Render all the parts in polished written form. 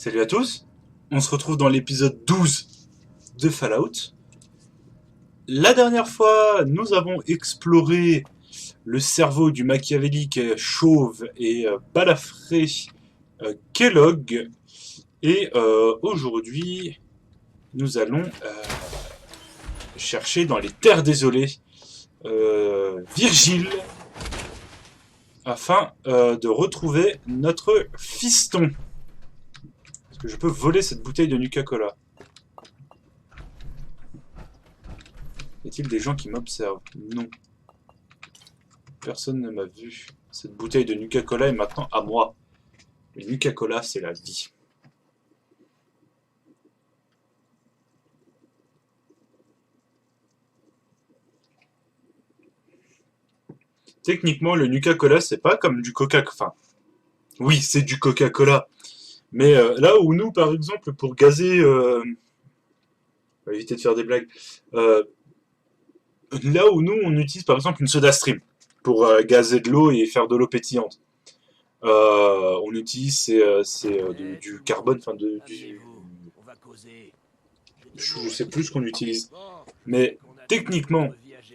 Salut à tous, on se retrouve dans l'épisode 12 de Fallout. La dernière fois, nous avons exploré le cerveau du machiavélique chauve et balafré Kellogg. Et aujourd'hui, nous allons chercher dans les terres désolées Virgile afin de retrouver notre fiston. Est-ce que je peux voler cette bouteille de Nuka-Cola? Y a-t-il des gens qui m'observent? Non. Personne ne m'a vu. Cette bouteille de Nuka-Cola est maintenant à moi. Le Nuka-Cola, c'est la vie. Techniquement, le Nuka-Cola, c'est pas comme du Coca-Cola. Enfin, oui, c'est du Coca-Cola. Mais là où nous, par exemple, pour gazer... on va éviter de faire des blagues. Là où nous, on utilise par exemple une soda stream pour gazer de l'eau et faire de l'eau pétillante. On utilise du carbone, enfin je sais plus ce qu'on utilise. Mais techniquement,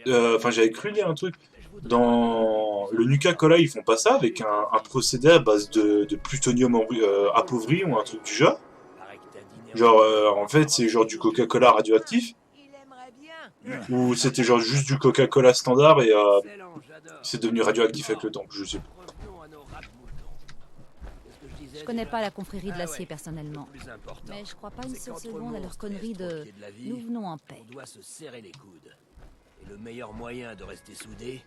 enfin j'avais cru lire un truc. Dans le Nuka-Cola, ils font pas ça avec un procédé à base de plutonium appauvri ou un truc du genre. Genre, en fait, c'est genre du Coca-Cola radioactif. Ou c'était genre juste du Coca-Cola standard et c'est devenu radioactif avec le temps, je sais pas. Je connais pas la confrérie de l'acier personnellement, mais je crois pas une seule seconde à leur connerie de « nous venons en paix ». On doit se serrer les coudes. Et le meilleur moyen de rester soudés,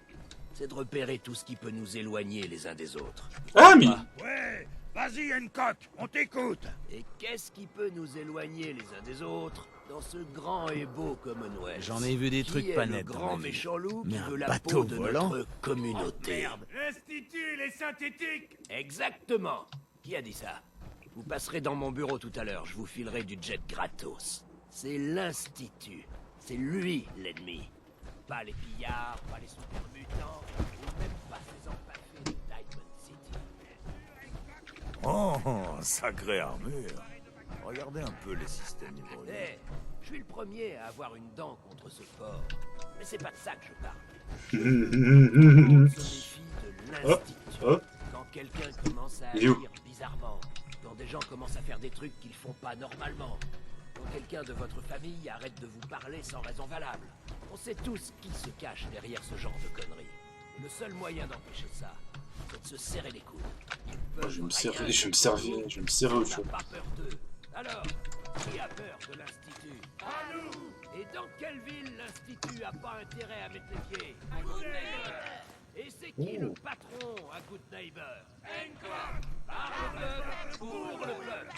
c'est de repérer tout ce qui peut nous éloigner les uns des autres. Ah, mais... Ouais, vas-y Hancock, on t'écoute. Et qu'est-ce qui peut nous éloigner les uns des autres dans ce grand et beau Commonwealth? J'en ai vu des Qui trucs est pas le nets dans grand ma vie. méchant loup Mais qui un veut la bateau peau de volant notre communauté. L'Institut, les synthétiques. Exactement. Qui a dit ça? Vous passerez dans mon bureau tout à l'heure, je vous filerai du jet gratos. C'est l'Institut. C'est lui l'ennemi. Pas les pillards, pas les super mutants, ou même pas ces empaffés de Diamond City. Oh, sacrée armure. Regardez un peu les systèmes hydrauliques. Eh, je suis le premier à avoir une dent contre ce port. Mais c'est pas de ça que je parle. On se méfie de Hop, l'Institut. hop. Quand quelqu'un commence à Il est où? agir bizarrement, quand des gens commencent à faire des trucs qu'ils font pas normalement, quand quelqu'un de votre famille arrête de vous parler sans raison valable, on sait tous qui se cache derrière ce genre de conneries. Le seul moyen d'empêcher ça, c'est de se serrer les coudes. Ils peuvent Je vais me rien serrer on au n'a chaud. pas peur d'eux. Alors, qui a peur de l'Institut? À nous! Et dans quelle ville l'Institut a pas intérêt à mettre les pieds? À Good Neighbor! Et c'est qui le patron à Good Neighbor? Hancock! Par le peuple, pour le peuple!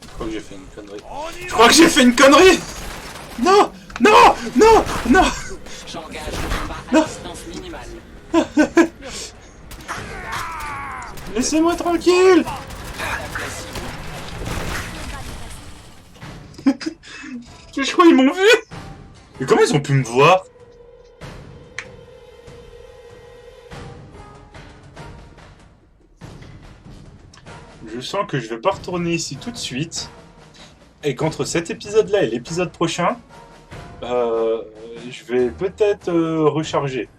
Je crois que j'ai fait une connerie. Je crois que j'ai fait une connerie. Non, non, non, non. J'engage le combat à distance minimale. Laissez-moi tranquille. Je crois qu'ils m'ont vu. Mais comment ils ont pu me voir? Je sens que je vais pas retourner ici tout de suite. Et qu'entre cet épisode-là et l'épisode prochain, je vais peut-être recharger.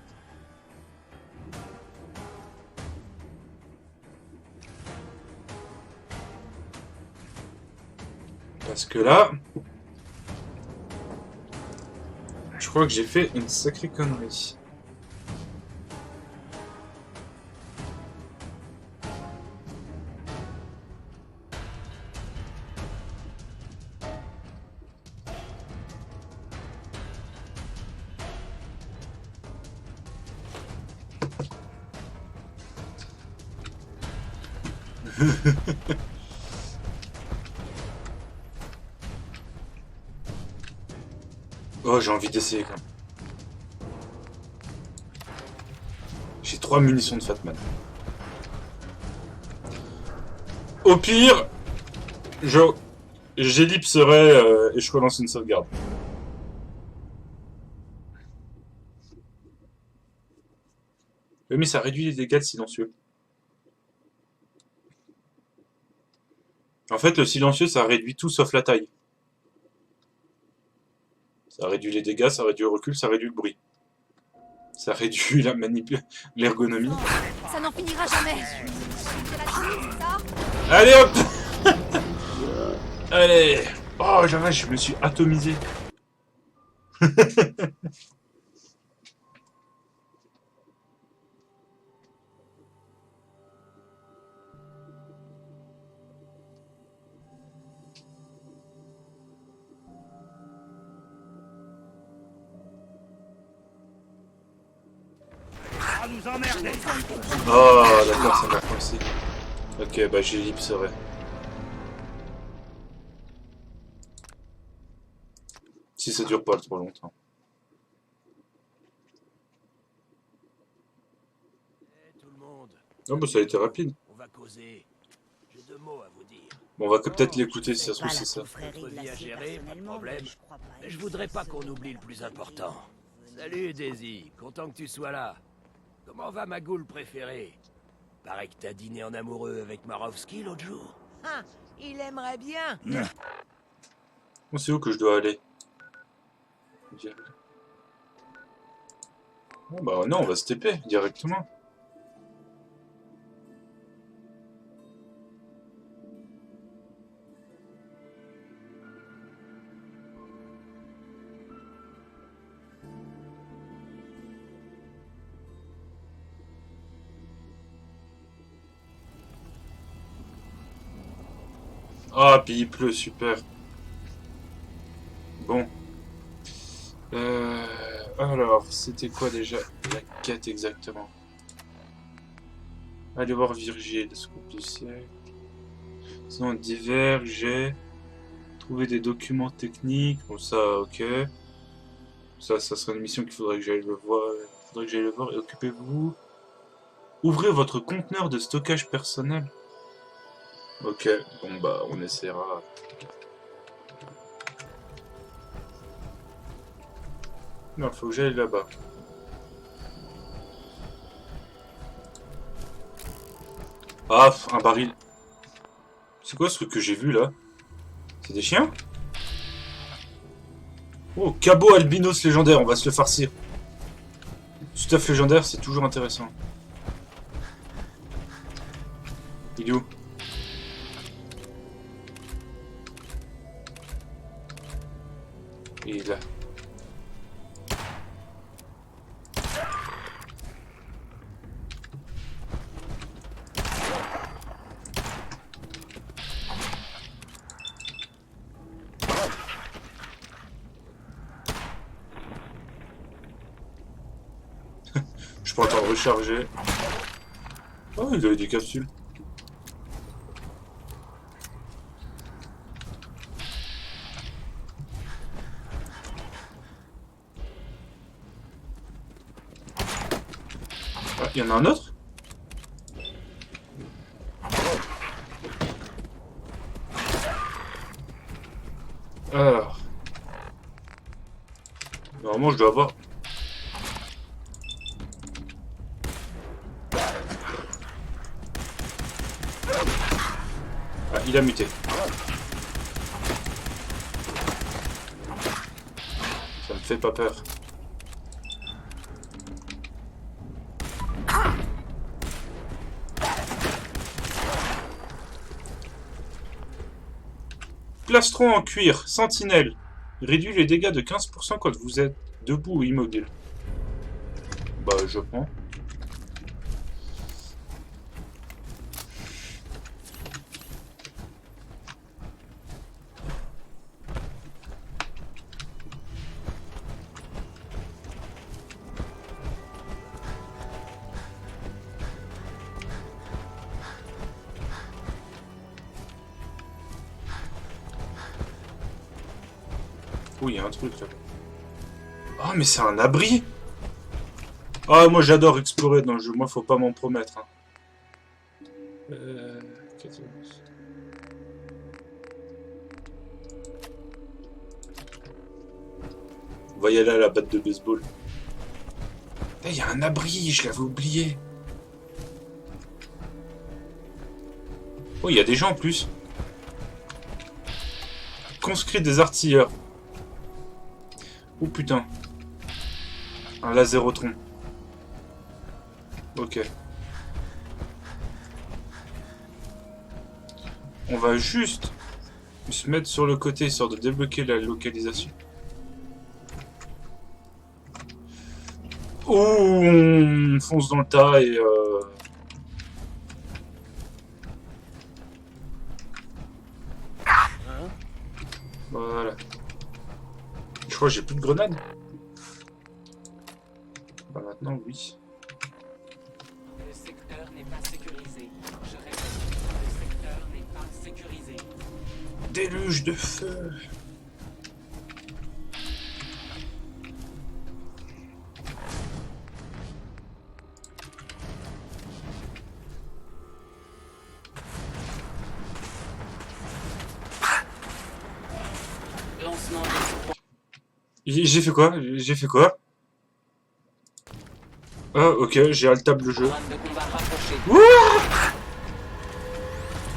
Parce que là, je crois que j'ai fait une sacrée connerie. Oh, j'ai envie d'essayer quand même. J'ai 3 munitions de Fatman. Au pire, j'ellipserai et je relance une sauvegarde. Oui, mais ça réduit les dégâts de silencieux. En fait, le silencieux, ça réduit tout sauf la taille. Ça réduit les dégâts, ça réduit le recul, ça réduit le bruit. Ça réduit la l'ergonomie. Ça n'en finira jamais. C'est la suite, c'est ça? Allez hop. Allez. Oh, jamais, je me suis atomisé. Oh, d'accord, ça m'a coincé. Ok, bah j'ellipserai. Si ça dure pas trop longtemps. Tout le monde, Non, bah ça a été rapide. on va causer. J'ai 2 mots à vous dire. Bon, on va peut-être l'écouter si ça se trouve, c'est ça. Notre vie à gérer, pas de problème. Mais je voudrais pas qu'on oublie le plus important. Salut Daisy, content que tu sois là. Comment va ma goule préférée? Paraît que t'as dîné en amoureux avec Marovski l'autre jour. Ah, il aimerait bien. Bon, c'est où que je dois aller? Bon, bah non, on va se TP directement. Ah, puis il pleut, super. Bon. Alors, c'était quoi déjà la quête exactement? Allez voir Virgile, scoop du siècle. Sinon, divers, j'ai trouvé des documents techniques. Bon, ça, ok. Ça serait une mission qu'il faudrait que j'aille le voir. Faudrait que j'aille le voir. Et occupez-vous. Ouvrez votre conteneur de stockage personnel. Ok, bon bah on essaiera. Non, faut que j'aille là-bas. Ah, un baril. C'est quoi ce truc que j'ai vu là? C'est des chiens? Oh, cabot albinos légendaire, on va se le farcir. Stuff légendaire, c'est toujours intéressant. Il est où? Il est là. Je peux encore recharger. Oh, il avait des capsules. Ah, il y en a un autre? Alors. Normalement, je dois avoir. Ah, il a muté. Ça me fait pas peur. Plastron en cuir, sentinelle. Réduit les dégâts de 15% quand vous êtes debout ou immobile. Bah, je prends. Oui, il y a un truc là. Oh, mais c'est un abri! Ah, moi j'adore explorer dans le jeu, moi faut pas m'en promettre. Hein. 14. On va y aller à la batte de baseball. Il y a un abri, je l'avais oublié. Oh, il y a des gens en plus. Conscrit des artilleurs. Oh putain. Un lasérotron. Ok. On va juste se mettre sur le côté histoire de débloquer la localisation. Oh, on fonce dans le tas et voilà. Je crois que j'ai plus de grenades. Bah maintenant oui. Le secteur n'est pas sécurisé. Je répète, le secteur n'est pas sécurisé. Déluge de feu. Lancement d'explosion. J'ai fait quoi? J'ai fait quoi? Ah ok, j'ai altable le jeu. Zone de combat rapprochée.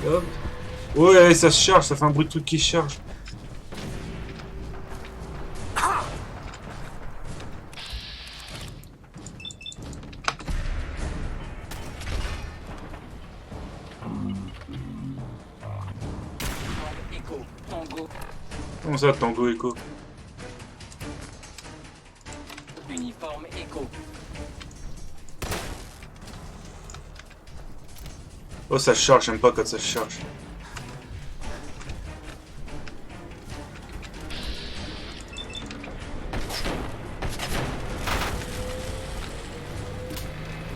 Hop. Ouais, ça se charge, ça fait un bruit de truc qui se charge. Echo. Tango. Comment ça, Tango Echo? Uniforme Echo. Oh, ça se charge, j'aime pas quand ça se charge.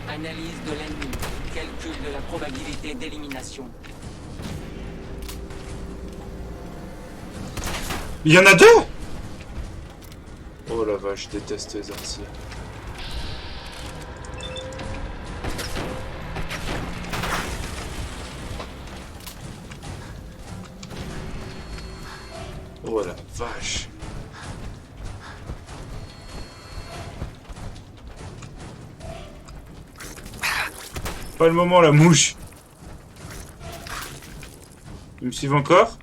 Analyse de l'ennemi. Calcul de la probabilité d'élimination. Il y en a deux! Oh la vache, je déteste les artilleurs. Oh la vache. Pas le moment la mouche. Ils me suivent encore?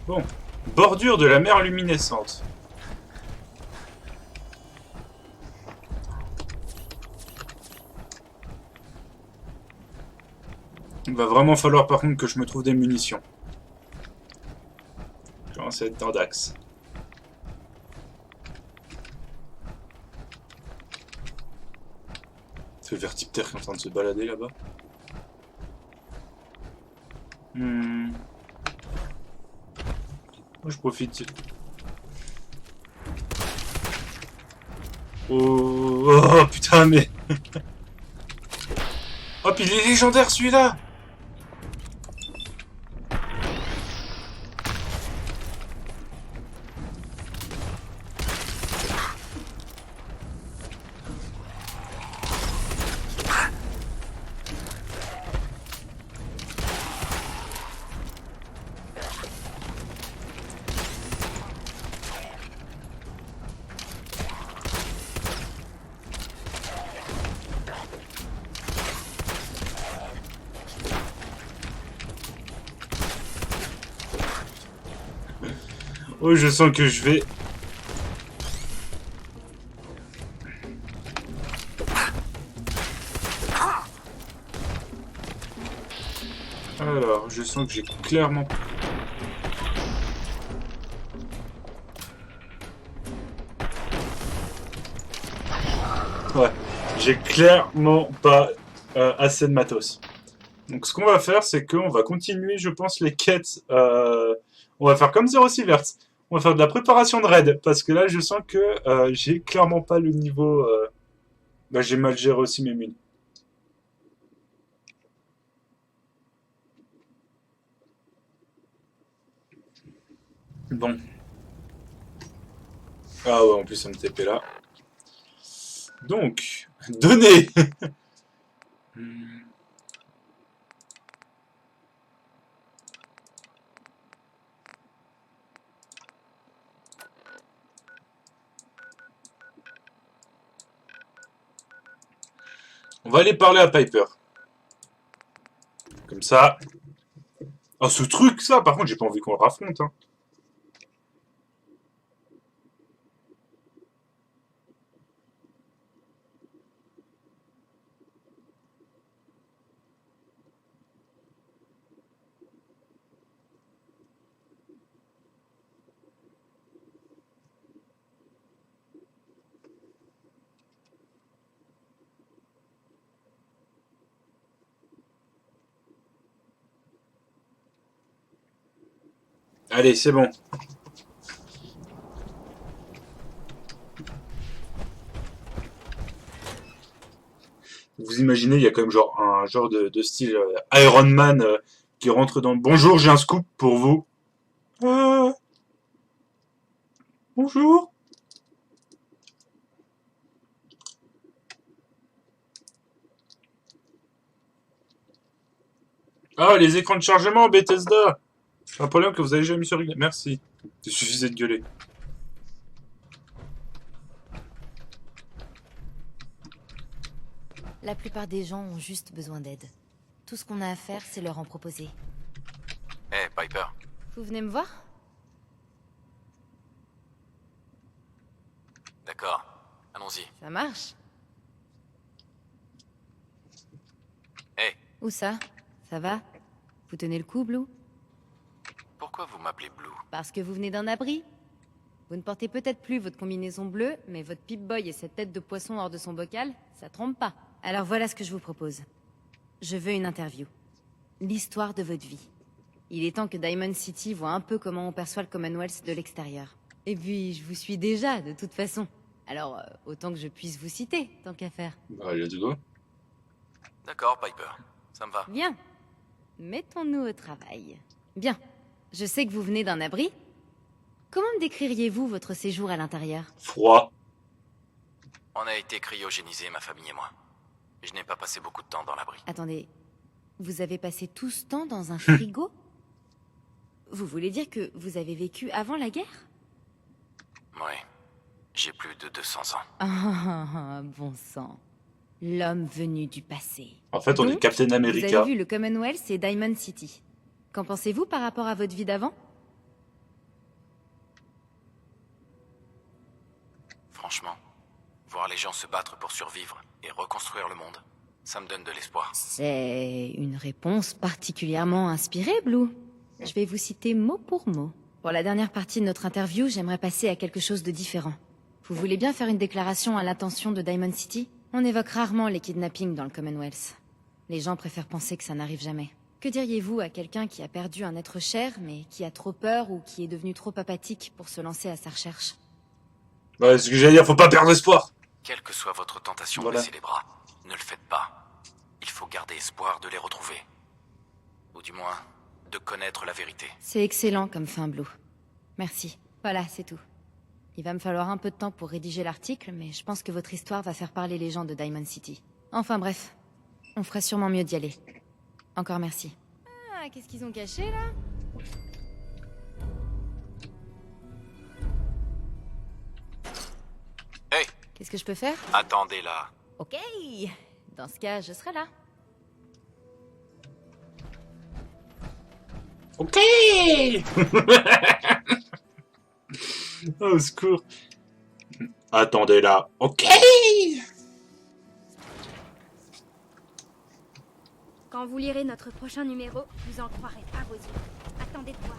Bon, bordure de la mer luminescente. Il va vraiment falloir par contre que je me trouve des munitions. Je commence à être dans d'axe. C'est Vertiptère qui est en train de se balader là-bas. Moi je profite. Oh, oh putain mais... Oh puis il est légendaire celui-là. Oh, je sens que je vais... sens que j'ai clairement... Ouais, j'ai clairement pas assez de matos. Donc ce qu'on va faire, c'est qu'on va continuer, je pense, les quêtes. On va faire comme Zero Sivert. On va faire de la préparation de raid. Parce que là, je sens que j'ai clairement pas le niveau... Bah, j'ai mal géré aussi mes mines. Bon. Ah ouais, en plus ça me TP là. Donc, données. On va aller parler à Piper. Comme ça. Ah, ce truc, ça, par contre, j'ai pas envie qu'on le raffronte. Hein. Allez, c'est bon. Vous imaginez, il y a quand même genre un genre de style Iron Man qui rentre dans le... Bonjour, j'ai un scoop pour vous. Bonjour. Ah, les écrans de chargement, Bethesda. Un problème que vous avez jamais mis sur régler. Merci. Il suffisait de gueuler. La plupart des gens ont juste besoin d'aide. Tout ce qu'on a à faire, c'est leur en proposer. Hé, Piper. Vous venez me voir? D'accord. Allons-y. Ça marche. Hé, Où ça? Ça va? Vous tenez le coup, Blue? pourquoi vous m'appelez Blue? Parce que vous venez d'un abri? Vous ne portez peut-être plus votre combinaison bleue, mais votre Pip-Boy et cette tête de poisson hors de son bocal, ça trompe pas. Alors voilà ce que je vous propose. Je veux une interview. L'histoire de votre vie. Il est temps que Diamond City voit un peu comment on perçoit le Commonwealth de l'extérieur. Et puis, je vous suis déjà, de toute façon. Alors, autant que je puisse vous citer, tant qu'à faire. Bah, il y a du doigt. D'accord, Piper. Ça me va. Bien. Mettons-nous au travail. Bien. Je sais que vous venez d'un abri. Comment me décririez-vous votre séjour à l'intérieur? Froid. On a été cryogénisés, ma famille et moi. Je n'ai pas passé beaucoup de temps dans l'abri. Attendez, vous avez passé tout ce temps dans un frigo? Vous voulez dire que vous avez vécu avant la guerre? Oui. J'ai plus de 200 ans. Ah, bon sang. L'homme venu du passé. En fait, on est Donc, Captain Vous America. avez vu le Commonwealth et Diamond City. Qu'en pensez-vous par rapport à votre vie d'avant? Franchement, voir les gens se battre pour survivre et reconstruire le monde, ça me donne de l'espoir. C'est une réponse particulièrement inspirée, Blue. Je vais vous citer mot pour mot. Pour la dernière partie de notre interview, j'aimerais passer à quelque chose de différent. Vous voulez bien faire une déclaration à l'intention de Diamond City? On évoque rarement les kidnappings dans le Commonwealth. Les gens préfèrent penser que ça n'arrive jamais. Que diriez-vous à quelqu'un qui a perdu un être cher, mais qui a trop peur ou qui est devenu trop apathique pour se lancer à sa recherche? Bah, ce que j'allais dire, faut pas perdre espoir. Quelle que soit votre tentation, Voilà. baissez les bras. Ne le faites pas. Il faut garder espoir de les retrouver. Ou du moins, de connaître la vérité. C'est excellent comme fin, Blue. Merci. Voilà, c'est tout. Il va me falloir un peu de temps pour rédiger l'article, mais je pense que votre histoire va faire parler les gens de Diamond City. Enfin bref, on ferait sûrement mieux d'y aller. Encore merci. Ah, qu'est-ce qu'ils ont caché, là? Hey, Qu'est-ce que je peux faire? attendez là. Ok. Dans ce cas, je serai là. Ok. Oh, au secours. Attendez là. Ok. Quand vous lirez notre prochain numéro, vous en croirez pas vos yeux. Attendez de voir.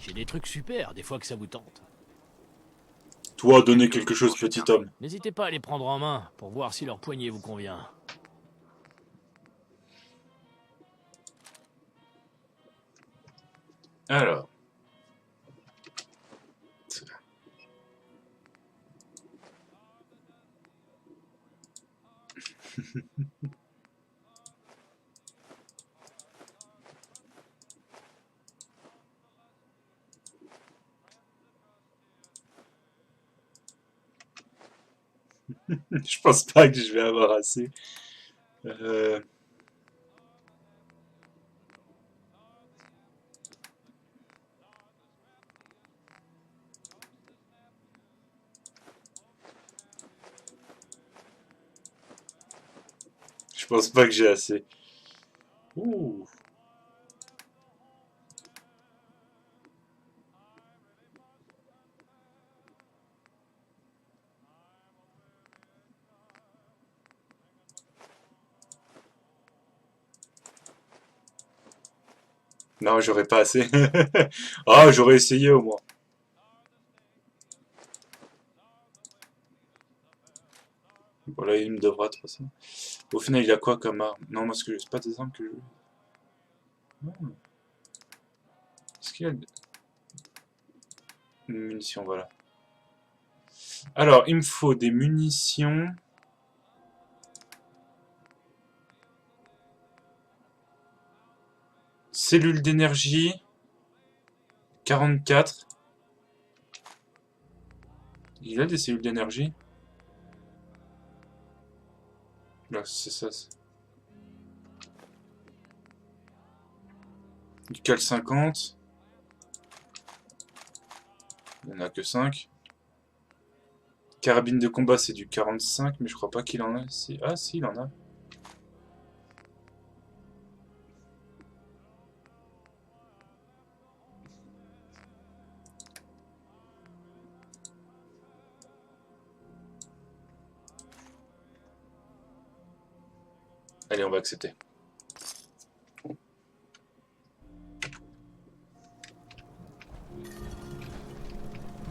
J'ai des trucs super, des fois que ça vous tente. Toi, donner quelque chose, petit homme. N'hésitez pas à les prendre en main pour voir si leur poignée vous convient. Alors. Je pense pas que je vais avoir assez. Euh, Je pense pas que j'ai assez. Ouh. Non, j'aurais pas assez. Ah, j'aurais essayé au moins. Voilà, il me devra de toute façon. Au final, il a quoi comme arme? Non, moi, c'est pas des armes que je veux. Hmm. Est-ce qu'il y a des munitions? Voilà. Alors, il me faut des munitions. Cellules d'énergie. 44. Il a des cellules d'énergie? Là, c'est ça. Du cal 50. Il n'y en a que 5. Carabine de combat, c'est du 45, mais je crois pas qu'il en a. Si. Ah, si, il en a. Allez, on va accepter.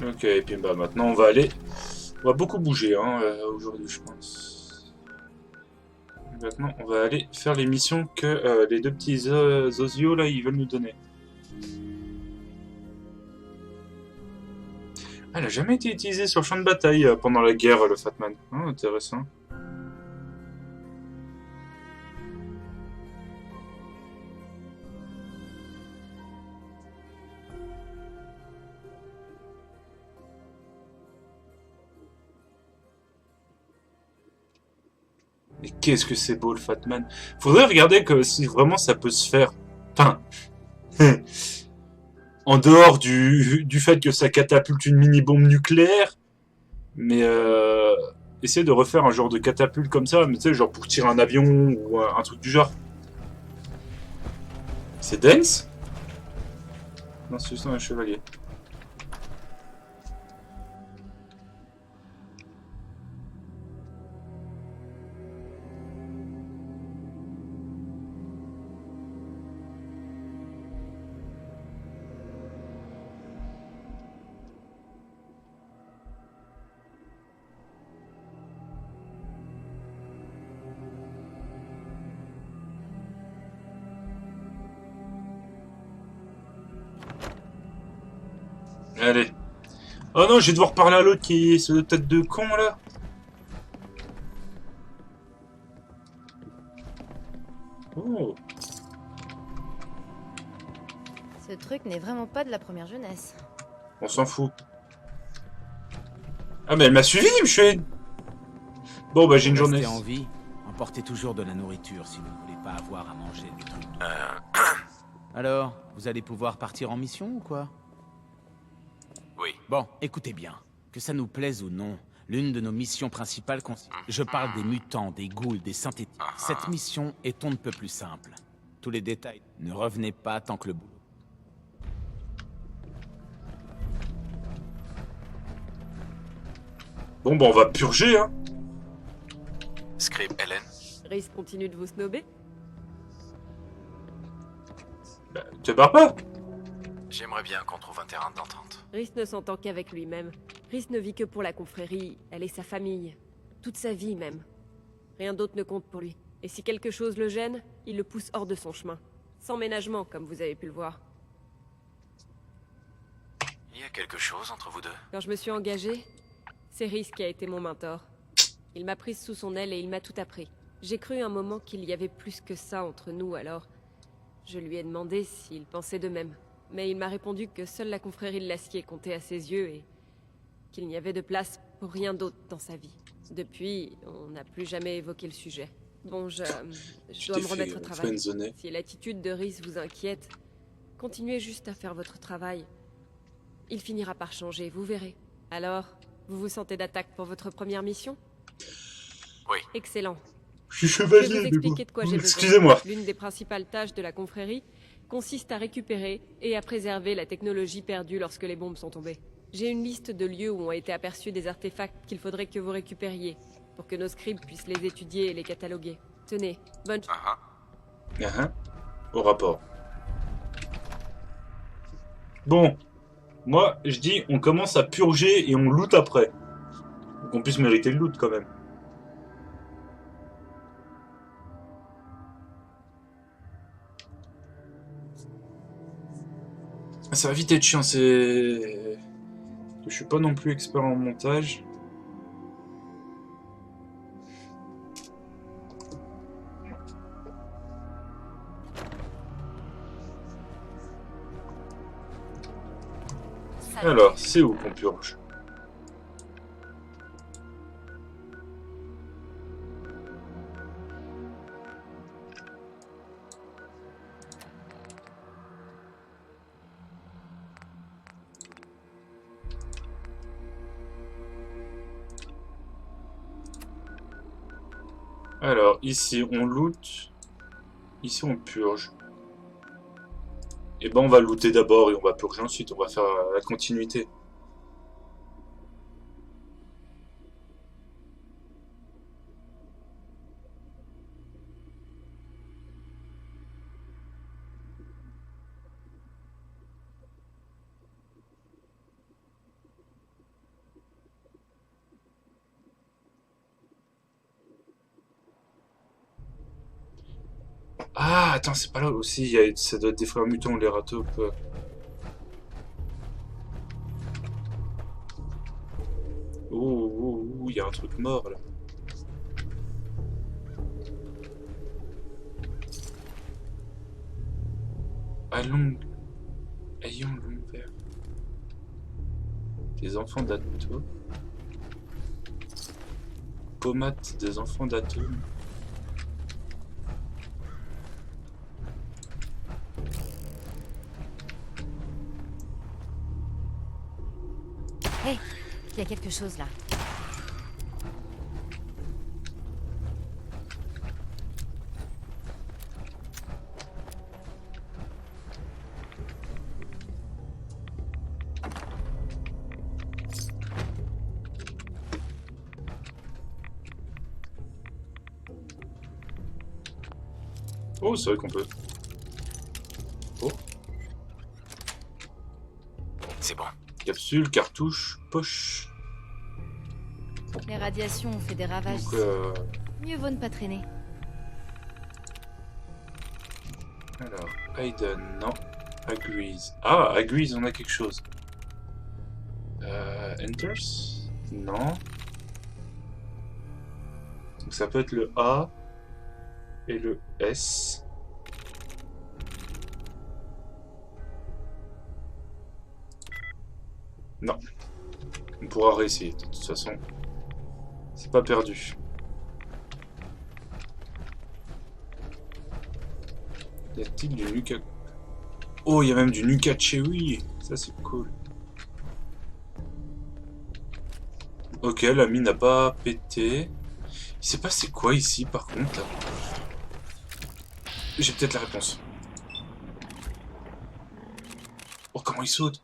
Ok, et puis bah maintenant on va aller. On va beaucoup bouger hein, aujourd'hui, je pense. Maintenant, on va aller faire les missions que les deux petits osios là, ils veulent nous donner. Ah, elle a jamais été utilisée sur le champ de bataille pendant la guerre, le Fatman. Ah, intéressant. Mais qu'est-ce que c'est beau le Fatman. Faudrait regarder que si vraiment ça peut se faire. Enfin. En dehors du fait que ça catapulte une mini-bombe nucléaire. Mais essayer de refaire un genre de catapulte comme ça. Mais tu sais, genre pour tirer un avion ou un truc du genre. C'est dense? Non, c'est juste un chevalier. Allez. Oh non, je vais devoir parler à l'autre qui est ce tête de con là. Oh. Ce truc n'est vraiment pas de la première jeunesse. On s'en fout. Ah mais elle m'a suivi, je suis... Bon bah j'ai une journée. Restez en vie, emportez toujours de la nourriture si vous ne voulez pas avoir à manger du truc. Alors, vous allez pouvoir partir en mission ou quoi? Oui. Bon, écoutez bien. Que ça nous plaise ou non, l'une de nos missions principales Je parle des mutants, des ghouls, des synthétiques. Cette mission est on ne peut plus simple. Tous les détails. Ne revenez pas tant que le boulot. Bon bah on va purger hein. Scribe Hélène, Rhys continue de vous snober? Bah, te barres pas. J'aimerais bien qu'on trouve un terrain d'entente. Rhys ne s'entend qu'avec lui-même. Rhys ne vit que pour la confrérie, elle est sa famille. Toute sa vie même. Rien d'autre ne compte pour lui. Et si quelque chose le gêne, il le pousse hors de son chemin. Sans ménagement, comme vous avez pu le voir. Il y a quelque chose entre vous deux? Quand je me suis engagée, c'est Rhys qui a été mon mentor. Il m'a prise sous son aile et il m'a tout appris. J'ai cru un moment qu'il y avait plus que ça entre nous, alors je lui ai demandé s'il pensait de même. Mais il m'a répondu que seule la confrérie de l'acier comptait à ses yeux et qu'il n'y avait de place pour rien d'autre dans sa vie. Depuis, on n'a plus jamais évoqué le sujet. Bon, je dois me remettre au travail. friendzoner. Si l'attitude de Rhys vous inquiète, continuez juste à faire votre travail. Il finira par changer, vous verrez. Alors, vous vous sentez d'attaque pour votre première mission? Oui. Excellent. Je suis Je vais vous chevalier, mais bon. expliquer de quoi j'ai besoin. Excusez-moi. L'une des principales tâches de la confrérie consiste à récupérer et à préserver la technologie perdue lorsque les bombes sont tombées. J'ai une liste de lieux où ont été aperçus des artefacts qu'il faudrait que vous récupériez, pour que nos scribes puissent les étudier et les cataloguer. Tenez, bonne chance. Au rapport. Bon. Moi, je dis, on commence à purger et on loot après. Pour qu'on puisse mériter le loot, quand même. Ça va vite être chiant, c'est... Je suis pas non plus expert en montage. Alors, c'est où qu'on purge? Alors, ici, on loot. Ici, on purge. Et ben, on va looter d'abord et on va purger ensuite. On va faire la continuité. Ah, attends, c'est pas là aussi. Ça doit être des frères mutants, les ratopes. Oh, il y a un truc mort là. Ayons long vert. Des enfants d'atomes. Pommade des enfants d'atomes. Hé, il y a quelque chose là. Oh, c'est vrai qu'on peut. Oh. C'est bon. Capsule, cartouche, poche. Les radiations ont fait des ravages. Donc, Mieux vaut ne pas traîner. alors, Aiden, non. Agrees. Ah, Agrees, on a quelque chose. Enters? Non. Donc ça peut être le A et le S. Non. On pourra réessayer, de toute façon. C'est pas perdu. Y a-t-il du Nuka... Oh, il y a même du Nuka Cherry. Ça, c'est cool. Ok, la mine n'a pas pété. Il s'est passé quoi ici, par contre, là? J'ai peut-être la réponse. Oh, comment il saute?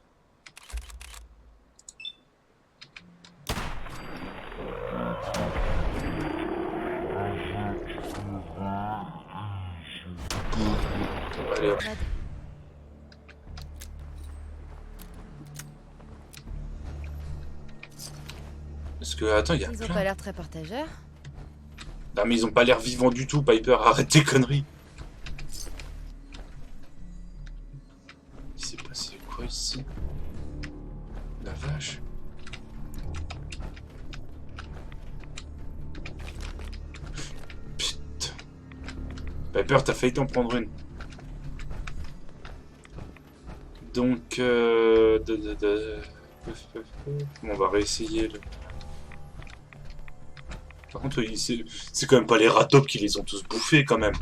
Parce que, attends, il y a Ils ont plein. pas l'air très partageurs. Non, mais ils ont pas l'air vivants du tout, Piper. Arrête tes conneries. Il s'est passé quoi ici? La vache. Putain. Piper, t'as failli t'en prendre une. Donc, on va réessayer. Par contre, c'est quand même pas les ratops qui les ont tous bouffés, quand même.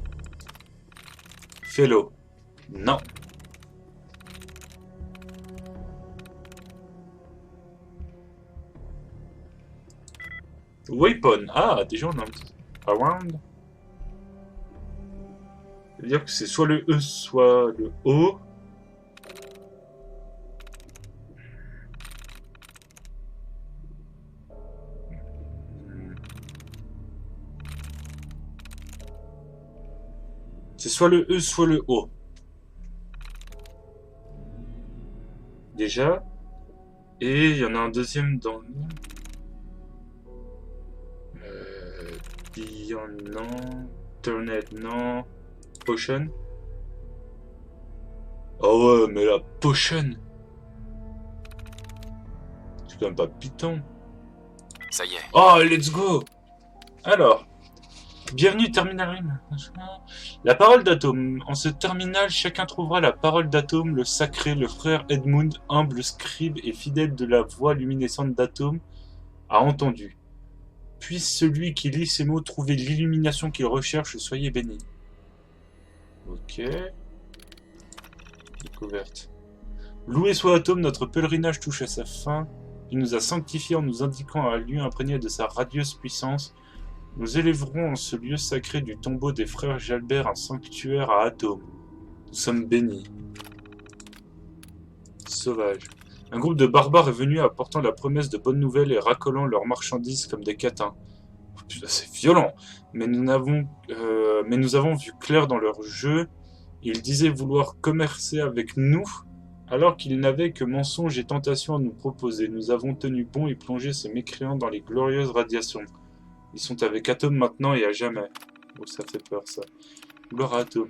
Fais-le. Non. Weapon. Ah, déjà on a un petit... Around. C'est-à-dire que c'est soit le E, soit le O. C'est soit le E, soit le O. Déjà. Et il y en a un deuxième dans le... Beyond, non. Turnet, non. Potion. Oh ouais, mais la potion. C'est quand même pas Python. Ça y est. Oh, let's go. Alors. Bienvenue, Terminal Rim. La parole d'Atome. En ce terminal, chacun trouvera la parole d'Atome, le sacré, le frère Edmund, humble scribe et fidèle de la voix luminescente d'Atome, a entendu. Puisse celui qui lit ces mots trouver l'illumination qu'il recherche, soyez béni. Ok. Découverte. Loué soit Atome, notre pèlerinage touche à sa fin. Il nous a sanctifiés en nous indiquant un lieu imprégné de sa radieuse puissance. Nous élèverons en ce lieu sacré du tombeau des frères Jalbert un sanctuaire à Atome. Nous sommes bénis. Sauvage. Un groupe de barbares est venu apportant la promesse de bonnes nouvelles et racolant leurs marchandises comme des catins. Putain, c'est violent. Mais nous avons vu clair dans leur jeu. Ils disaient vouloir commercer avec nous, alors qu'ils n'avaient que mensonges et tentations à nous proposer. Nous avons tenu bon et plongé ces mécréants dans les glorieuses radiations. Ils sont avec Atome maintenant et à jamais. Oh, ça fait peur, ça. Gloire à Atome.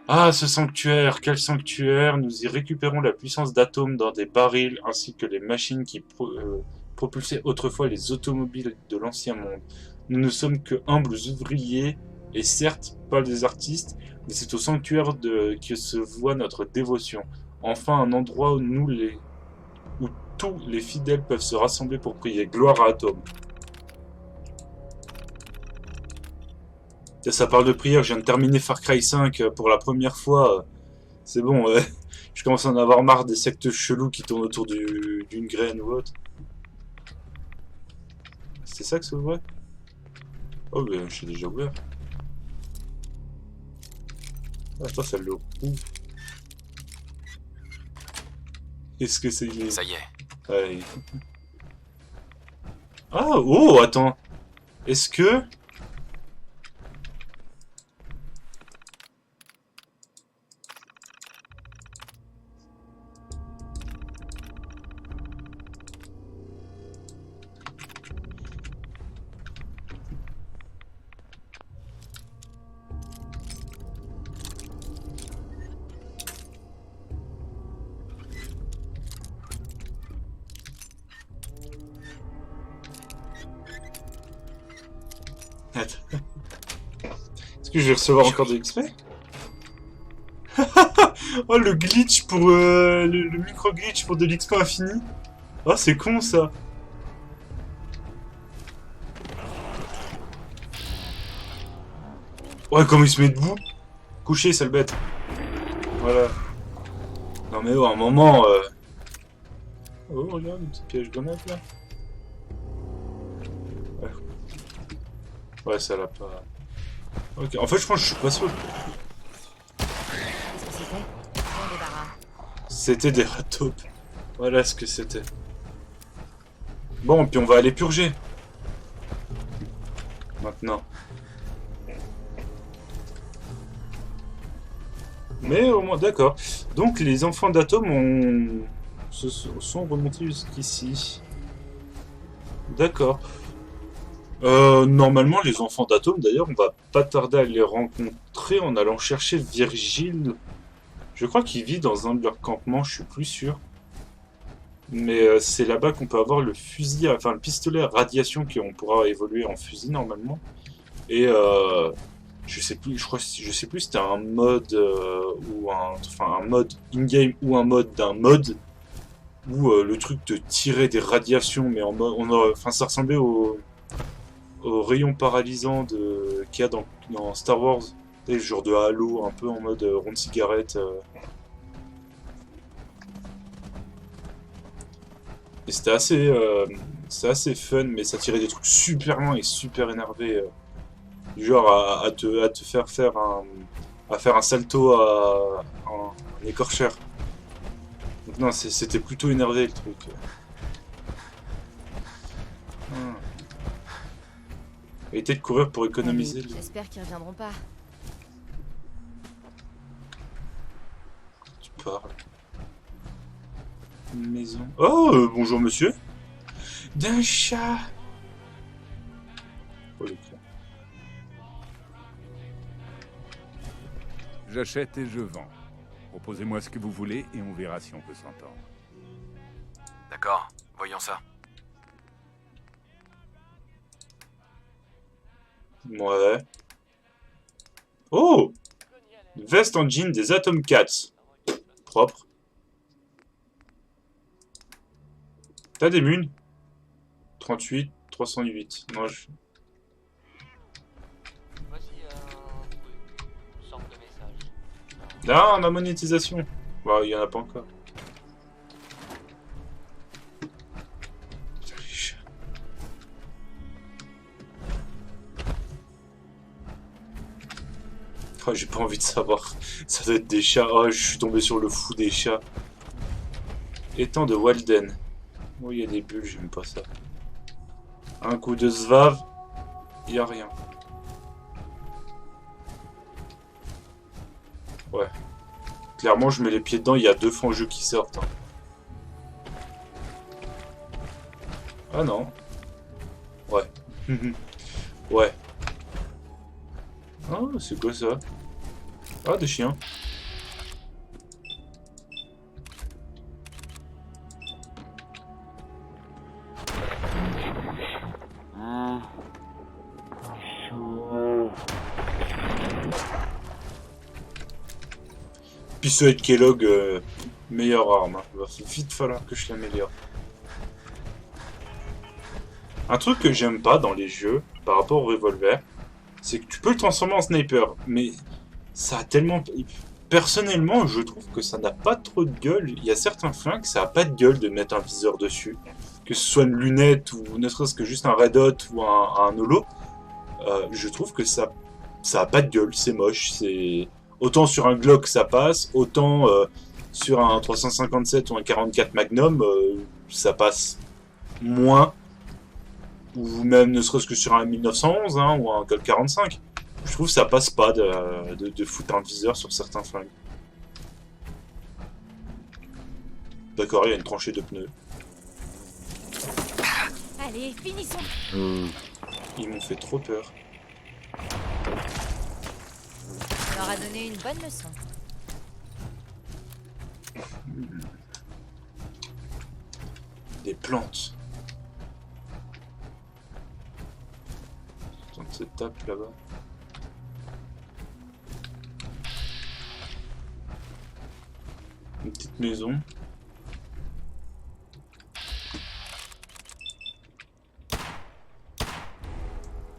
Ah, ce sanctuaire! Quel sanctuaire! Nous y récupérons la puissance d'Atome dans des barils, ainsi que les machines qui propulsaient autrefois les automobiles de l'ancien monde. Nous ne sommes que humbles ouvriers, et certes, pas des artistes, mais c'est au sanctuaire que se voit notre dévotion. Enfin, un endroit où tous les fidèles peuvent se rassembler pour prier. Gloire à Atome. Ça parle de prière, je viens de terminer Far Cry 5 pour la première fois. C'est bon, je commence à en avoir marre des sectes chelous qui tournent autour d'une graine ou autre. C'est ça que ça ouvrait? Oh, mais je suis déjà ouvert. Attends, ça l'ouvre. Est-ce que c'est... Ça y est. Allez. Ah, oh, attends. Est-ce que... Attends. Est-ce que je vais recevoir encore de l'XP? Oh, le glitch pour... le micro-glitch pour de l'XP infini. Oh, c'est con, ça. Ouais, comment il se met debout. Couché, sale bête. Voilà. Non, mais oh, à un moment... Oh, regarde, un petit piège grenade, là. Ouais, ça l'a pas... Ok, en fait, je pense que je suis pas sûr. Qu'est-ce que c'était? Bon débarras. C'était des rataupes. Voilà ce que c'était. Bon, puis on va aller purger. Maintenant. Mais au moins, d'accord. Donc les enfants d'Atome se sont remontés jusqu'ici. D'accord. Normalement, les enfants d'Atome, d'ailleurs, on va pas tarder à les rencontrer en allant chercher Virgile. Je crois qu'il vit dans un de leurs campements, je suis plus sûr. Mais c'est là-bas qu'on peut avoir le fusil, enfin le pistolet à radiation qu'on pourra évoluer en fusil normalement. Et je sais plus, je sais plus si c'était un mode enfin un mode in-game ou un mode d'un mode où le truc de tirer des radiations, mais en mode, enfin ça ressemblait au rayon paralysant qu'il y a dans Star Wars, des genre de Halo, un peu en mode rond de cigarette. Et c'était assez fun, mais ça tirait des trucs super loin et super énervés. Du genre à te faire un salto à un écorcheur. Donc non, c'était plutôt énervé le truc. Éviter de courir pour économiser. Allez, j'espère qu'ils reviendront pas. Tu parles. Une maison. Oh, bonjour monsieur. D'un chat. Oh, le chat. J'achète et je vends. Proposez-moi ce que vous voulez et on verra si on peut s'entendre. D'accord, voyons ça. Ouais. Oh! Veste en jean des Atom Cats. Propre. T'as des munes? 38, 308. Non, je... Voici une sorte de message. Ah, ma monétisation. Bah, il y en a pas encore. Putain, les chats. Oh, j'ai pas envie de savoir. Ça doit être des chats. Oh, je suis tombé sur le fou des chats. Étang de Walden. Oh, il y a des bulles, j'aime pas ça. Un coup de Zvav. Il y a rien. Ouais. Clairement, je mets les pieds dedans, il y a 2 fangeux qui sortent. Hein. Ah non. Ouais. Ouais. Ah, c'est quoi ça? Ah, des chiens. Pistolet de Kellogg, meilleure arme. Hein. Il va vite falloir que je l'améliore. Un truc que j'aime pas dans les jeux, par rapport au revolver, c'est que tu peux le transformer en sniper, mais ça a tellement... Personnellement, je trouve que ça n'a pas trop de gueule. Il y a certains flingues, ça a pas de gueule de mettre un viseur dessus. Que ce soit une lunette, ou ne serait-ce que juste un red hot ou un holo. Je trouve que ça a pas de gueule, c'est moche, c'est... Autant sur un Glock ça passe, autant sur un 357 ou un 44 Magnum ça passe moins. Ou même ne serait-ce que sur un 1911 hein, ou un Colt 45. Je trouve que ça passe pas de foutre un viseur sur certains flingues. D'accord, il y a une tranchée de pneus. Allez, finissons. Ils m'ont fait trop peur. On leur a donné une bonne leçon. Des plantes. Dans cette table là-bas. Une petite maison.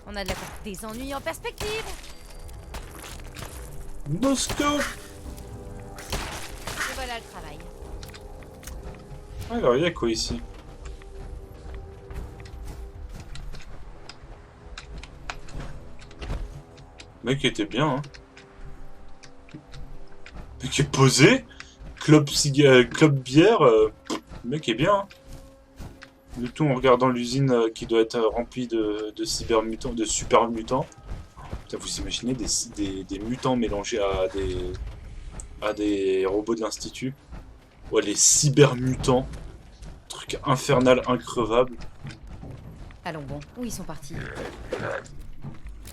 On a des ennuis en perspective. Moscou. Et voilà le travail. Alors il y a quoi ici? Le mec était bien hein. Le mec est posé. Club bière. Le mec est bien hein. Le tout en regardant l'usine qui doit être remplie de cybermutants, de super mutants. Putain, vous imaginez des mutants mélangés à des robots de l'institut? Ouais, les cybermutants. Truc infernal, increvable. Allons bon, où ils sont partis?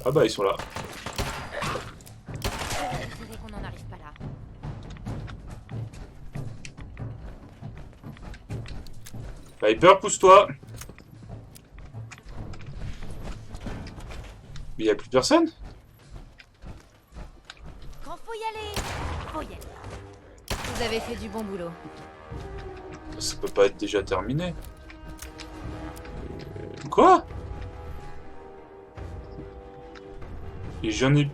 Ah bah ils sont là. Je dirais qu'on n'en arrive pas là. Piper, pousse-toi. Mais y a plus personne? Quand faut y aller, faut y aller. Vous avez fait du bon boulot. Ça peut pas être déjà terminé. Quoi? Et j'en ai...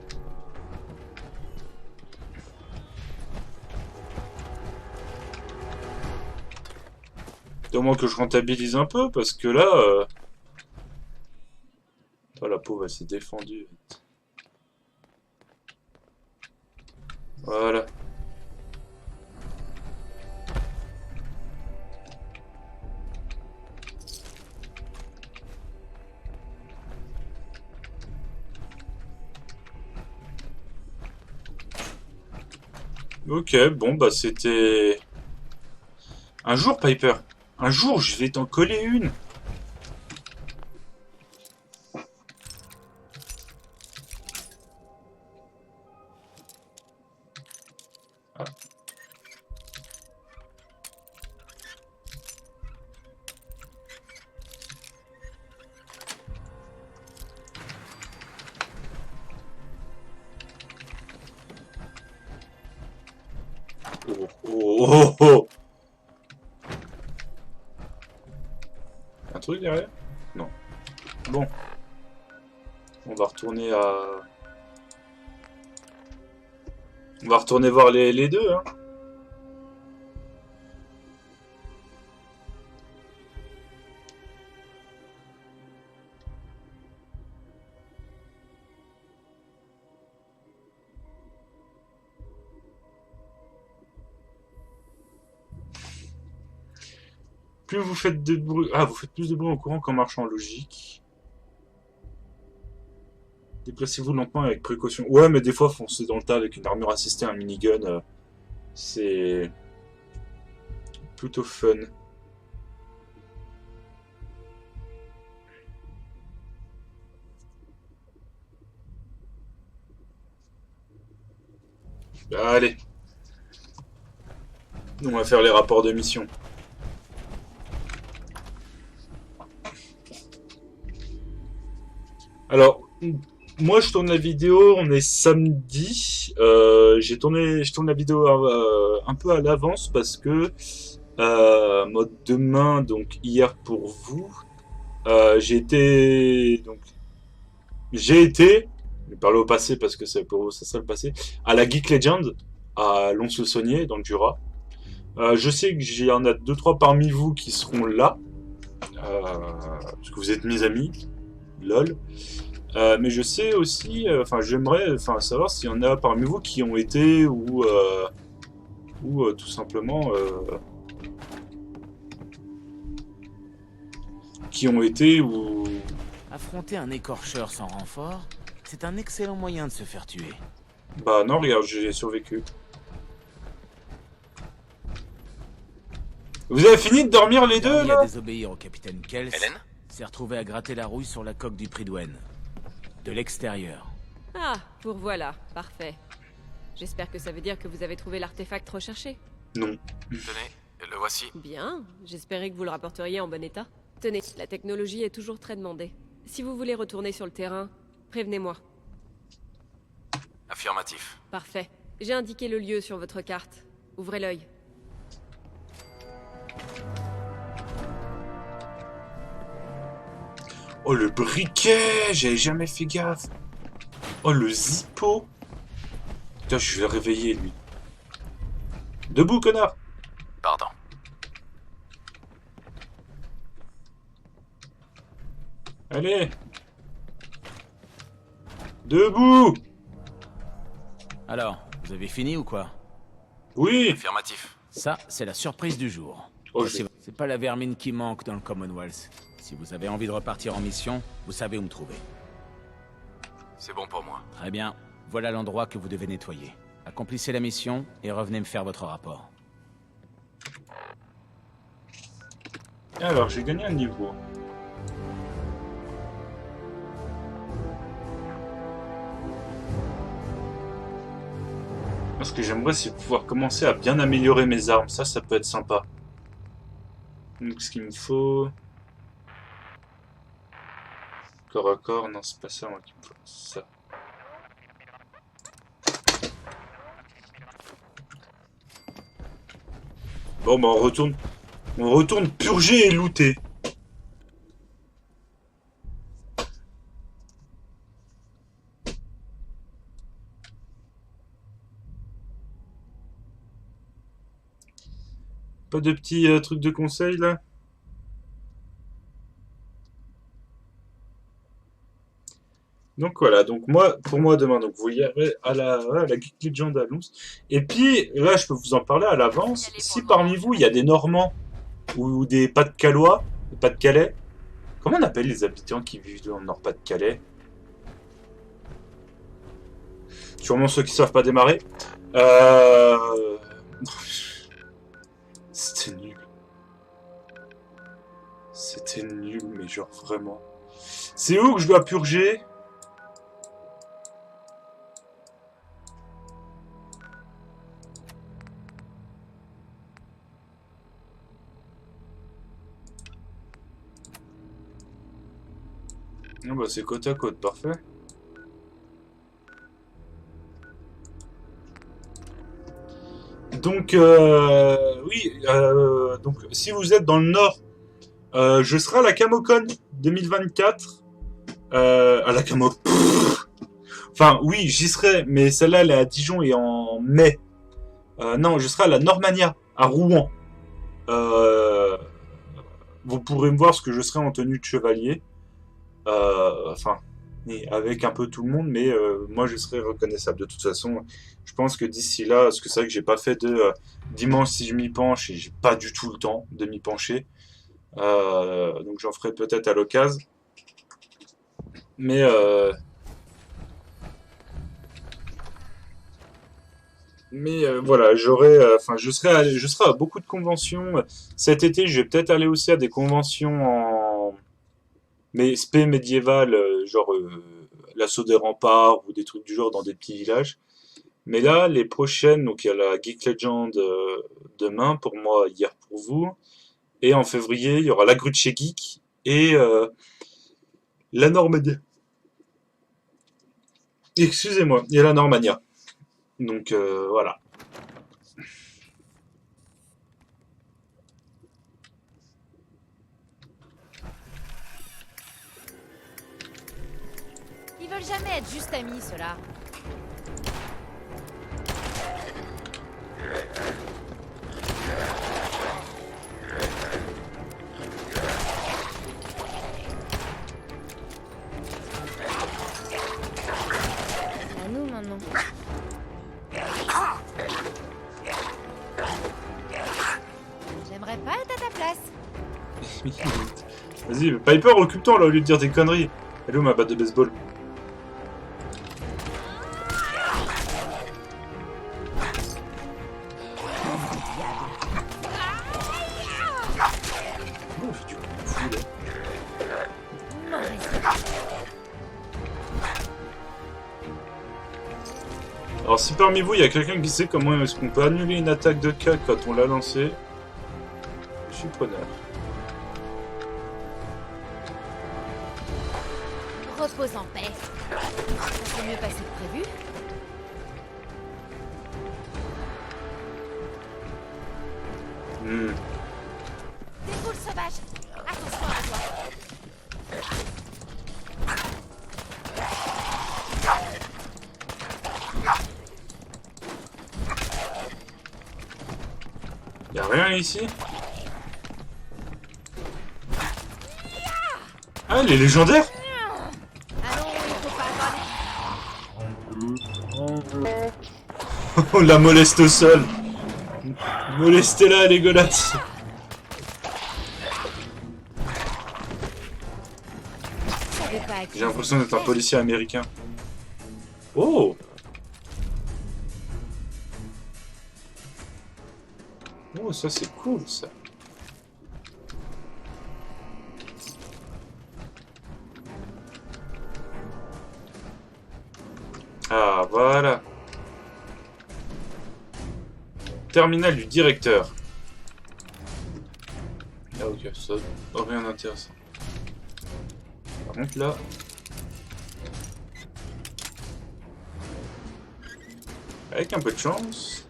Au moins que je rentabilise un peu, parce que là... Oh, la pauvre, elle s'est défendue. Voilà. Ok, bon, bah c'était... Un jour, Piper. Un jour, je vais t'en coller une. Ah. Oh, oh, oh, oh. Un truc derrière? Non. Bon. On va retourner à... On va retourner voir les deux, hein. Plus vous faites de bruit... Ah, vous faites plus de bruit en courant qu'en marchant, logique. Déplacez-vous lentement avec précaution. Ouais, mais des fois, foncer dans le tas avec une armure assistée, un minigun, c'est... plutôt fun. Allez. On va faire les rapports de mission. Alors, moi je tourne la vidéo, on est samedi. Je tourne la vidéo un peu à l'avance parce que mode demain, donc hier pour vous, j'ai été, je vais parler au passé parce que c'est pour vous, ça sera le passé, à la Geek Legend à Lons-le-Saunier dans le Jura. Je sais que il y en a 2-3 parmi vous qui seront là, parce que vous êtes mes amis, lol. Mais je sais aussi, j'aimerais savoir s'il y en a parmi vous qui ont été ou tout simplement qui ont été ou... Affronter un écorcheur sans renfort, c'est un excellent moyen de se faire tuer. Bah non, regarde, j'ai survécu. Vous avez fini de dormir les deux, là? À désobéir au capitaine Kels, Hélène s'est retrouvé à gratter la rouille sur la coque du Pridwen. De l'extérieur. Ah, pour voilà, parfait. J'espère que ça veut dire que vous avez trouvé l'artefact recherché. Non. Tenez, le voici. Bien, j'espérais que vous le rapporteriez en bon état. Tenez, la technologie est toujours très demandée. Si vous voulez retourner sur le terrain, prévenez-moi. Affirmatif. Parfait. J'ai indiqué le lieu sur votre carte. Ouvrez l'œil. Oh, le briquet! J'avais jamais fait gaffe. Oh, le zippo! Putain, je vais le réveiller, lui. Debout, connard! Pardon. Allez! Debout! Alors, vous avez fini ou quoi? Oui! Affirmatif. Ça, c'est la surprise du jour. Oh, C'est pas la vermine qui manque dans le Commonwealth. Si vous avez envie de repartir en mission, vous savez où me trouver. C'est bon pour moi. Très bien. Voilà l'endroit que vous devez nettoyer. Accomplissez la mission et revenez me faire votre rapport. Alors, j'ai gagné un niveau. Ce que j'aimerais, c'est pouvoir commencer à bien améliorer mes armes. Ça peut être sympa. Donc, ce qu'il me faut... Corps à corps, non, c'est pas ça, moi, qu'il me faut. Ça. Bon, bah, on retourne purger et looter. Pas de petits trucs de conseil là? Donc voilà, donc pour moi demain, donc vous irez à la Geek Legend à Lons. Et puis là, je peux vous en parler à l'avance. Si parmi vous, il y a des Normands ou des Pas-de-Calois, des Pas-de-Calais, comment on appelle les habitants qui vivent dans le Nord-Pas-de-Calais? Sûrement ceux qui savent pas démarrer. C'était nul. C'était nul, mais genre vraiment. C'est où que je dois purger? Ah bah c'est côte à côte, parfait. Donc, oui, donc si vous êtes dans le Nord, je serai à la Camocon 2024. À la Camo... Enfin, oui, j'y serai, mais celle-là, elle est à Dijon et en mai. Non, je serai à la Normania, à Rouen. Vous pourrez me voir parce que je serai en tenue de chevalier. Enfin, avec un peu tout le monde, mais moi je serai reconnaissable. De toute façon, je pense que d'ici là, parce que c'est vrai que j'ai pas fait de dimanche si je m'y penche et j'ai pas du tout le temps de m'y pencher. Donc j'en ferai peut-être à l'occasion. Mais voilà, je serai à beaucoup de conventions cet été. Je vais peut-être aller aussi à des conventions mais spé médiéval, genre l'assaut des remparts ou des trucs du genre dans des petits villages. Mais là, les prochaines, donc il y a la Geek Legend demain pour moi, hier pour vous. Et en février, il y aura la grue de chez Geek et la Normania. Excusez-moi, il y a la Normania. Donc voilà. Ils veulent jamais être juste amis, ceux-là. À nous maintenant. J'aimerais pas être à ta place. Vas-y, Piper, occupe-toi là au lieu de dire des conneries. Elle est où ma batte de baseball? Alors si parmi vous il y a quelqu'un qui sait comment est-ce qu'on peut annuler une attaque de K quand on l'a lancée, je suis preneur. Repose en paix. Ça s'est mieux passé que prévu. Des boules sauvages. Attention à toi. Y'a rien ici? Ah, elle est légendaire? Allons, il faut pas On la moleste au sol. Molestez-la, Legolas. J'ai l'impression d'être un policier américain. Oh! Oh, ça c'est cool, ça. Ah, voilà. Terminal du directeur. Ah ok, ça rien d'intéressant. Par contre là... Avec un peu de chance...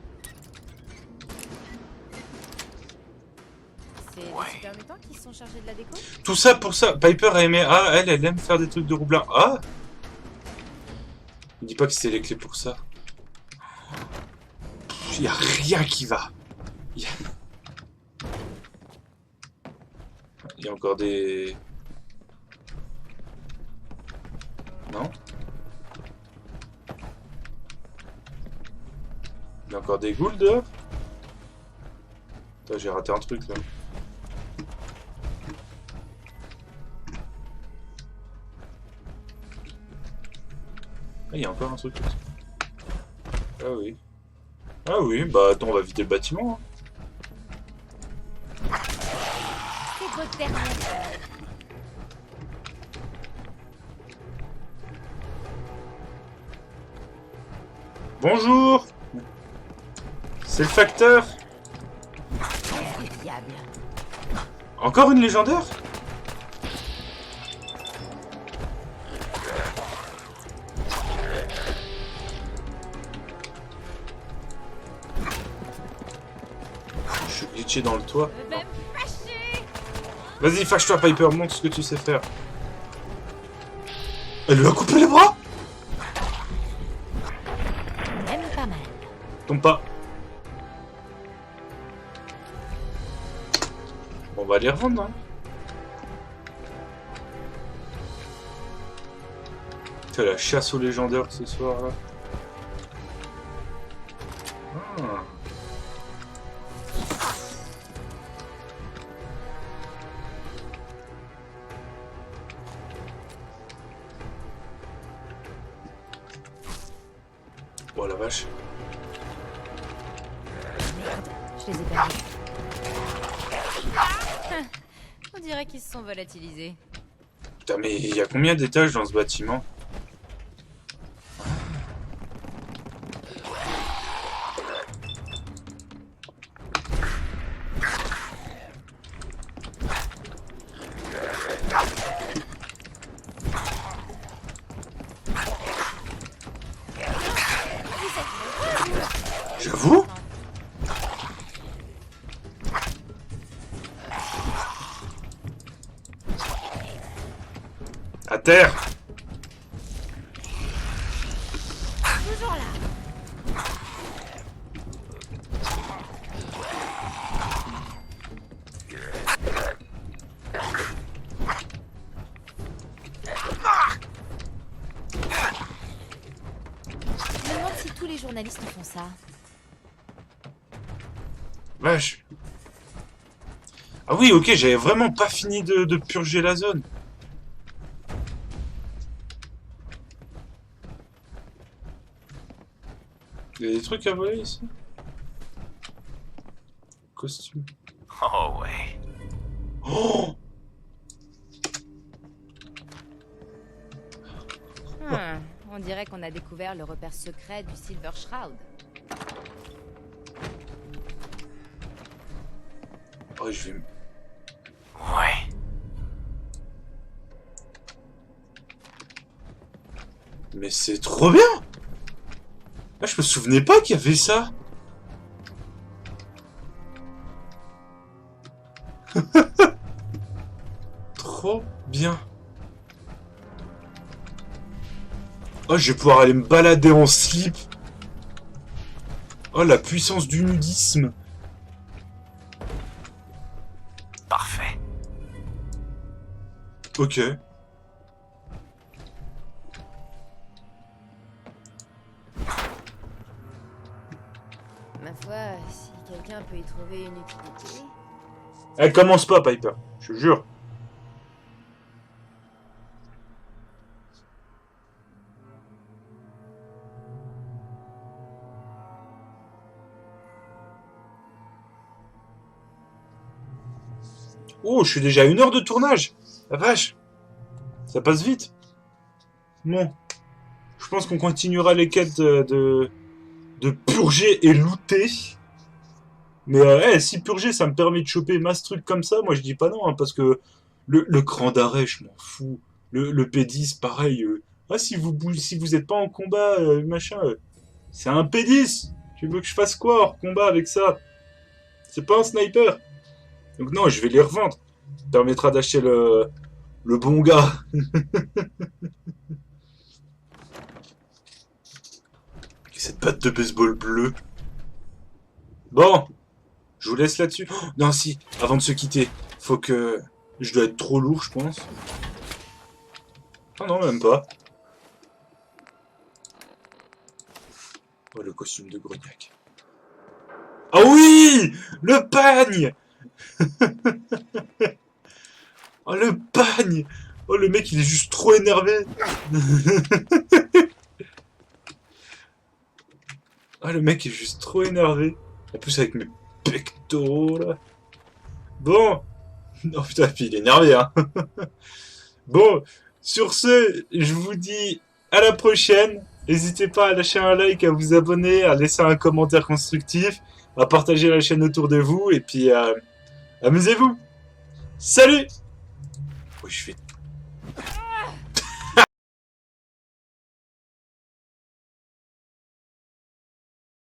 C'est des super mutants qui sont chargés de la déco? Tout ça pour ça. Piper a aimé... Ah, elle aime faire des trucs de roublard. Ah! Ne dis pas que c'était les clés pour ça. Y a rien qui va. Y a encore des... Non? Il y a encore des ghouls dehors? Putain, j'ai raté un truc là. Ah, il y a encore un truc là. Ah oui. Ah oui, bah attends, on va vider le bâtiment. Hein. C'est votre dernière. Bonjour! C'est le facteur? Diable. Encore une légendaire? Je suis glitché dans le toit. Vas-y, fâche-toi, Piper, montre ce que tu sais faire. Elle lui a coupé les bras? Même pas mal. Tombe pas. On va les revendre, hein. C'est la chasse aux légendaires ce soir, là. Ah. Oh la vache. Je les ai perdus. On dirait qu'ils se sont volatilisés. Putain, mais il y a combien d'étages dans ce bâtiment? J'avoue? À terre! Toujours là. Je me demande si tous les journalistes font ça. Vache. Ah oui, ok, j'avais vraiment pas fini de purger la zone. Il y a des trucs à voler ici? Costume. Oh ouais. Oh! On dirait qu'on a découvert le repère secret du Silver Shroud. Oh, je vais... Ouais. Mais c'est trop bien! Ah, je me souvenais pas qu'il y avait ça! Trop bien! Oh, je vais pouvoir aller me balader en slip! Oh, la puissance du nudisme! Parfait. Ok. Ma foi, si quelqu'un peut y trouver une utilité... Elle commence pas, Piper. Je te jure. Oh, je suis déjà à 1 heure de tournage. La vache. Ça passe vite. Bon. Je pense qu'on continuera les quêtes de purger et looter. Mais si purger, ça me permet de choper masse trucs comme ça, moi je dis pas non, hein, parce que le cran d'arrêt, je m'en fous. Le P10, pareil. Si vous êtes pas en combat, machin, c'est un P10. Tu veux que je fasse quoi hors combat avec ça? C'est pas un sniper. Donc non, je vais les revendre. Ça permettra d'acheter le bon gars. Cette batte de baseball bleue. Bon, je vous laisse là-dessus. Oh, non, si, avant de se quitter, faut que... Je dois être trop lourd, je pense. Ah non, même pas. Oh, le costume de Grognac. Ah oui! Le pagne! Oh, le pagne! Oh, le mec, il est juste trop énervé. Ah, le mec est juste trop énervé. En plus, avec mes pectoraux, là. Bon. Oh, putain, puis il est énervé, hein. Bon, sur ce, je vous dis à la prochaine. N'hésitez pas à lâcher un like, à vous abonner, à laisser un commentaire constructif, à partager la chaîne autour de vous, et puis amusez-vous. Salut! Oh, je vais